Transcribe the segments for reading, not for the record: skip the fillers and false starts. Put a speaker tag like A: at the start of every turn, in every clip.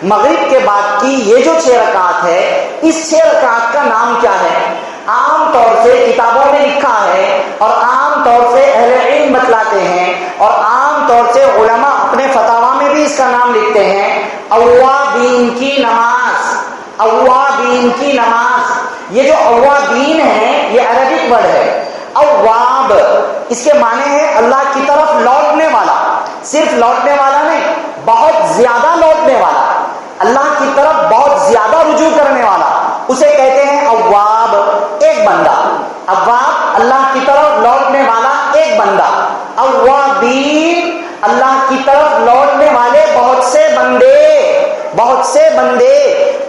A: مغرب کے بعد کی یہ جو 6 رکعت ہے، اس 6 رکعت کا نام کیا ہے؟ عام طور سے کتابوں میں لکھا ہے اور عام طور سے اہل علم بتلاتے ہیں اور عام طور سے علماء اپنے فتاوا میں بھی اس کا نام لکھتے ہیں، اوابین کی نماز۔ اوابین کی نماز، یہ جو اوابین ہے یہ عربک ورڈ ہے۔ اواب اس کے معنی ہے اللہ کی طرف لوٹنے والا، صرف لوٹنے والا نہیں، بہت زیادہ لوٹنے والا، اللہ کی طرف بہت زیادہ رجوع کرنے والا، اسے کہتے ہیں اواب، ایک بندہ۔ اواب اللہ کی طرف لوٹنے والا ایک بندہ، اوابین اللہ کی طرف لوٹنے والے بہت سے بندے، بہت سے بندے۔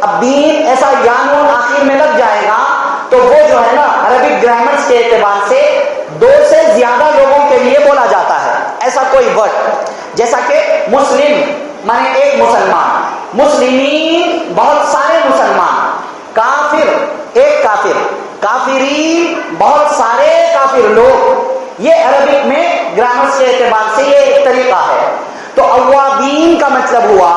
A: اب بین ایسا یانون آخر میں لگ جائے گا تو وہ جو ہے نا عربک گرامرز کے اعتبار سے 2 سے زیادہ لوگوں کے لیے بولا جاتا ہے ایسا کوئی ورڈ، جیسا کہ مسلم مانے ایک مسلمان، مسلمین بہت سارے مسلمان، کافر ایک کافر، کافرین بہت سارے کافر لوگ۔ یہ عربک میں گرامرز کے اعتبار سے یہ ایک طریقہ ہے۔ تو اوابین کا مطلب ہوا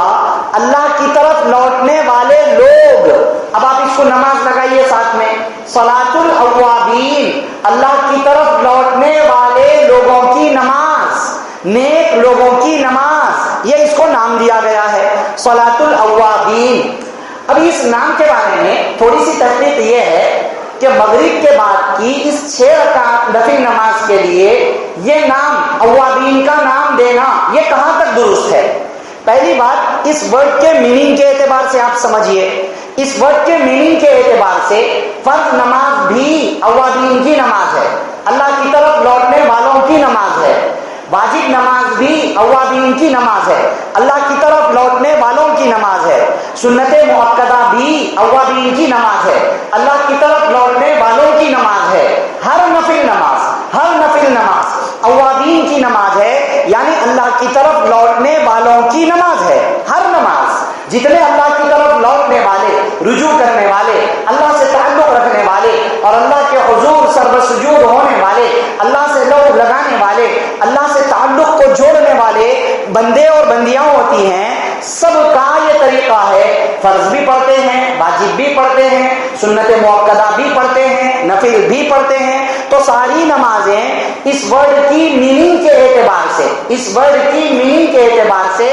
A: اللہ کی طرف لوٹنے والے لوگ۔ اب آپ اس کو نماز لگائیے ساتھ میں، صلاۃ الاوابین، اللہ کی طرف لوٹنے والے لوگوں کی نماز، نیک لوگوں کی نماز، یہ اس کو نام دیا گیا ہے صلاۃ الاوابین۔ اب اس نام کے بارے میں تھوڑی سی تحقیق یہ ہے کہ مغرب کے بعد کی اس 6 رکعت نفل نماز کے لیے یہ نام اوابین کا نام دینا یہ کہاں تک درست ہے؟ پہلی بات، اس ورڈ کے میننگ کے اعتبار سے آپ سمجھیے، اس ورڈ کے میننگ کے اعتبار سے فرض نماز بھی اوابین کی نماز ہے، اللہ کی طرف لوٹنے والوں کی نماز ہے۔ واجب نماز بھی اوابین کی نماز ہے، اللہ کی طرف لوٹنے والوں کی نماز ہے۔ سنت مؤکدہ بھی اوابین کی نماز ہے، اللہ کی طرف لوٹنے والوں کی نماز ہے۔ ہر نفل نماز، ہر نفل نماز اوابین کی نماز ہے، یعنی اللہ کی طرف لوٹنے والوں کی نماز ہے۔ ہر نماز، جتنے اللہ کی طرف لوٹنے والے، رجوع کرنے والے، اللہ سے تعلق رکھنے والے اور اللہ کے حضور سربسجود ہونے والے، اللہ سے لو لگانے والے، اللہ سے تعلق کو جوڑنے والے بندے اور بندیاں ہوتی ہیں، سب کا یہ طریقہ ہے۔ فرض بھی پڑھتے ہیں، واجب بھی پڑھتے ہیں، سنت مؤکدہ بھی پڑھتے ہیں، نفل بھی پڑھتے ہیں۔ تو ساری نمازیں اس ورڈ کی میننگ کے اعتبار سے، اس ورڈ کی میننگ کے اعتبار سے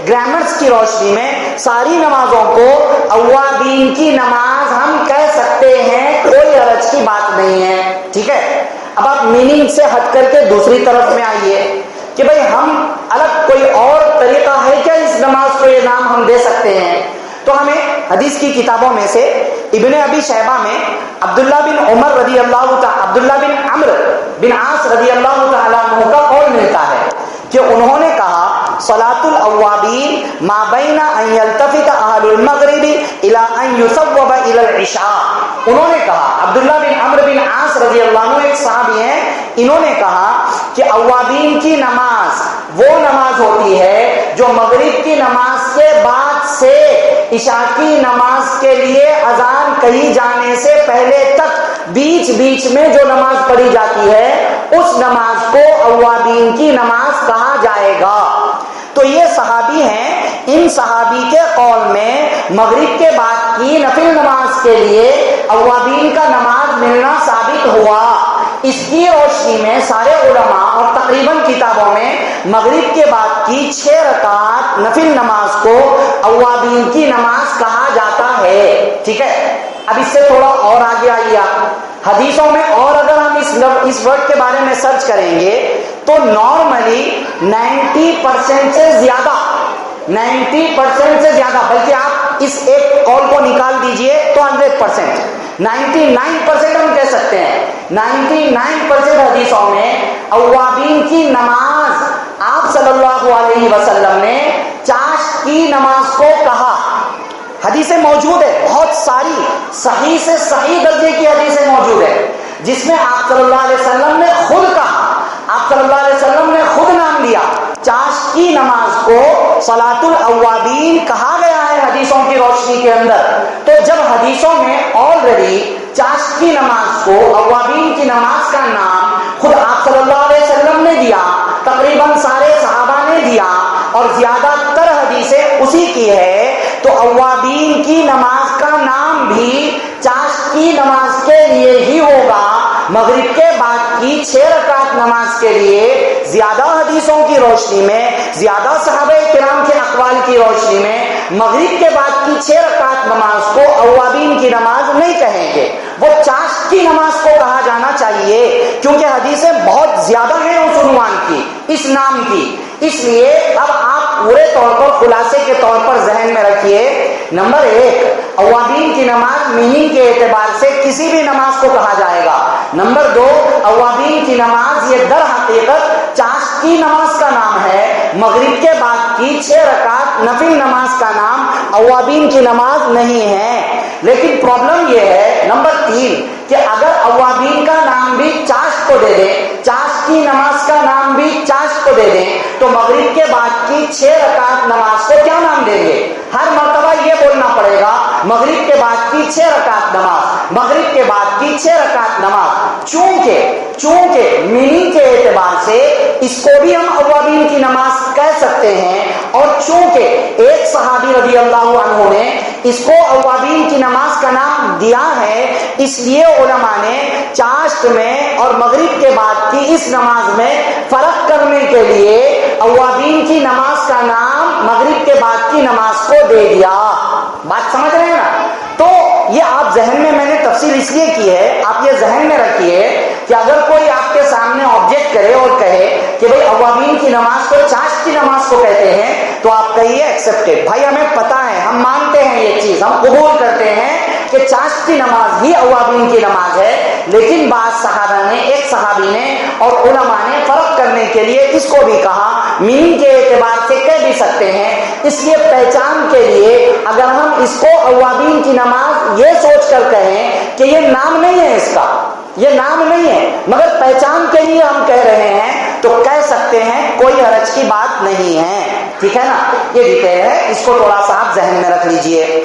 A: گرامرز کی روشنی میں ساری نمازوں کو اوابین کی نماز ہم کہہ سکتے ہیں، کوئی حرج کی بات نہیں ہے، ٹھیک ہے۔ اب آپ میننگ سے ہٹ کر کے دوسری طرف میں آئیے کہ بھئی ہم الگ کوئی اور طریقہ ہے کیا اس نماز کو یہ نام ہم دے سکتے ہیں؟ تو ہمیں حدیث کی کتابوں میں سے ابن ابی شیبہ میں عبداللہ بن عمر رضی اللہ تعالی، عبداللہ بن عمرو بن عاص رضی اللہ تعالیٰ عنہ کا قول ملتا ہے کہ انہوں نے کہا صلاۃ الاوابین ما بین ان یلتفت اہل المغرب الی ان یصوب الی العشاء۔ انہوں نے کہا، عبداللہ بن عمرو بن عاص رضی اللہ عنہ ایک صحابی ہیں، انہوں نے کہا کہ اوابین کی نماز وہ نماز ہوتی ہے جو مغرب کی نماز کے بعد سے عشاء کی نماز کے لیے اذان کہی جانے سے پہلے تک بیچ بیچ میں جو نماز پڑھی جاتی ہے اس نماز کو اوابین کی نماز کہا جائے گا۔ تو یہ صحابی ہیں، ان صحابی کے قول میں مغرب کے بعد کی نفل نماز کے لیے اوابین کا نماز ملنا ثابت ہوا۔ اس کی روشنی میں سارے علماء اور تقریباً کتابوں میں مغرب کے بعد کی 6 رکعت نفل نماز کو اوابین کی نماز کہا جاتا ہے، ٹھیک ہے۔ اب اس سے تھوڑا اور آگے آئیے آپ حدیثوں میں، اور اگر ہم اس ورڈ کے بارے میں سرچ کریں گے تو نارملی 90% سے زیادہ، 90% سے زیادہ، بلکہ آپ اس ایک قول کو نکال دیجئے تو 100%، 99% ہم کہہ سکتے ہیں، 99% حدیثوں میں اوابین کی نماز آپ صلی اللہ علیہ وسلم نے چاشت کی نماز کو کہا۔ حدیثیں موجود ہے، بہت ساری صحیح سے صحیح درجے کی حدیثیں موجود ہے جس میں آپ صلی اللہ علیہ وسلم نے خود کہا، آپ صلی اللہ علیہ وسلم نے خود نام لیا، چاشت کی نماز کو صلاۃ الاوابین کہا گیا ہے حدیثوں کی روشنی کے اندر۔ تو جب حدیثوں میں آلریڈی چاشت کی نماز کو اوابین کی نماز کا نام خود آپ صلی اللہ علیہ وسلم نے دیا، تقریباً سارے صحابہ نے دیا اور زیادہ تر حدیثیں اسی کی ہے، تو تو اوابین کی نماز کا نام بھی چاشت کی نماز کے لیے ہی ہوگا. مغرب کے بعد کی 6 رکعت نماز کے لیے زیادہ حدیثوں کی روشنی میں، زیادہ صحابہ کرام کے اقوال کی روشنی میں مغرب کے بعد کی 6 رکعت نماز کو اوابین کی نماز نہیں کہیں گے، وہ چاشت کی نماز کو کہا جانا چاہیے، کیونکہ حدیثیں بہت زیادہ ہیں اس عنوان کی، اس نام کی. اس لیے اب آپ پورے طور پر خلاصے کے طور پر ذہن میں رکھیے. نمبر 1، اوابین کی نماز میننگ کے اعتبار سے کسی بھی نماز کو کہا جائے گا. نمبر 2، اوابین کی نماز یہ در حقیقت چاشت کی نماز کا نام ہے، مغرب کے بعد کی 6 رکعت نفل نماز کا نام اوابین کی نماز نہیں ہے. لیکن پرابلم یہ ہے نمبر 3 کہ اگر اوابین کا نام بھی چاشت کو دے دیں، چاشت کی نماز کا نام بھی چاشت کو دے دیں، تو مغرب کے بعد کی 6 رکعت نماز کو کیا نام دیں گے؟ ہر مرتبہ یہ بولنا پڑے گا مغرب کے بعد کی 6 رکعت نماز، مغرب کے بعد کی 6 رکعت نماز. چونکہ میننگ کے اعتبار سے اس کو بھی ہم اوابین کی نماز کہہ سکتے ہیں، اور چونکہ ایک صحابی رضی اللہ عنہ نے اس کو اوابین کی نماز کا نام دیا ہے، اس لیے علماء نے چاشت میں اور مغرب کے بعد کی اس نماز میں فرق کرنے کے لیے اوابین کی نماز کا نام مغرب کے بعد کی نماز کو دے دیا. بات سمجھ رہے ہیں نا؟ تو یہ آپ ذہن میں نے تفصیل اس لیے کی ہے، آپ یہ ذہن میں رکھیے کہ اگر کوئی آپ کے سامنے آبجیکٹ کرے اور کہے کہ بھئی اوابین کی نماز کو چاشت کی نماز کو کہتے ہیں، تو آپ کہیے ایکسپٹڈ. بھائی ہمیں پتا ہے، ہم مانتے ہیں یہ چیز، ہم قبول کرتے ہیں کہ چاشت کی نماز ہی اوابین کی نماز ہے. لیکن بعض صحابہ نے، ایک صحابی نے اور علماء نے فرق کرنے کے لیے اس کو بھی کہا، میننگ کے اعتبار سے کہہ بھی سکتے ہیں. اس لیے پہچان کے لیے اگر ہم اس کو اوابین کی نماز یہ سوچ کر کہیں کہ یہ نام نہیں ہے، اس کا یہ نام نہیں ہے، مگر پہچان کے لیے ہم کہہ رہے ہیں، تو کہہ سکتے ہیں، کوئی حرج کی بات نہیں ہے. ٹھیک ہے نا؟ یہ ڈیٹیل ہے، اس کو تھوڑا سا آپ ذہن میں رکھ لیجئے.